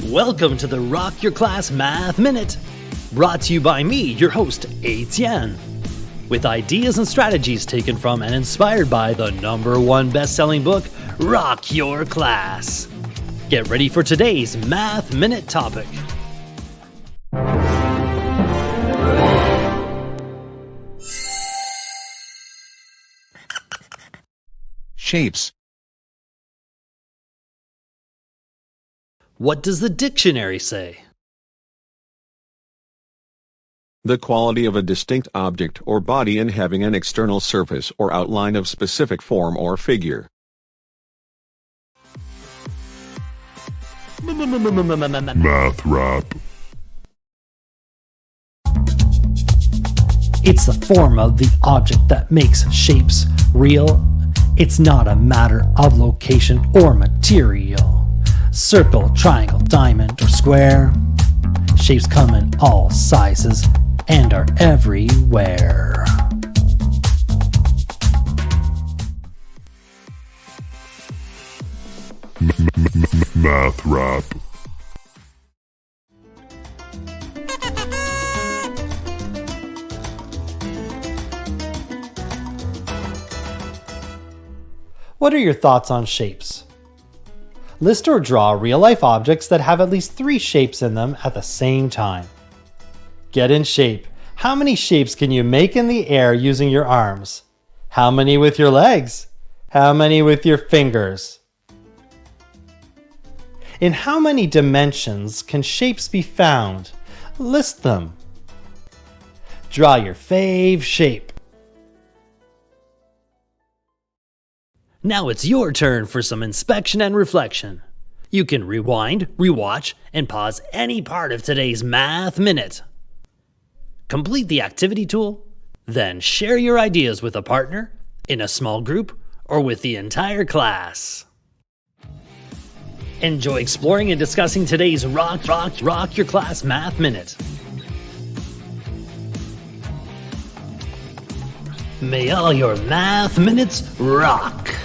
Welcome to the Rock Your Class Math Minute, brought to you by me, your host, Etienne, with ideas and strategies taken from and inspired by the #1 best-selling book, Rock Your Class. Get ready for today's Math Minute topic. Shapes. What does the dictionary say? The quality of a distinct object or body in having an external surface or outline of specific form or figure. Math rap. It's the form of the object that makes shapes real. It's not a matter of location or material. Circle, triangle, diamond, or square. Shapes come in all sizes and are everywhere. Math rap. What are your thoughts on shapes? List or draw real-life objects that have at least 3 shapes in them at the same time. Get in shape. How many shapes can you make in the air using your arms? How many with your legs? How many with your fingers? In how many dimensions can shapes be found? List them. Draw your fave shape. Now it's your turn for some inspection and reflection. You can rewind, rewatch, and pause any part of today's Math Minute. Complete the activity tool, then share your ideas with a partner, in a small group, or with the entire class. Enjoy exploring and discussing today's Rock Your Class Math Minute. May all your math minutes rock!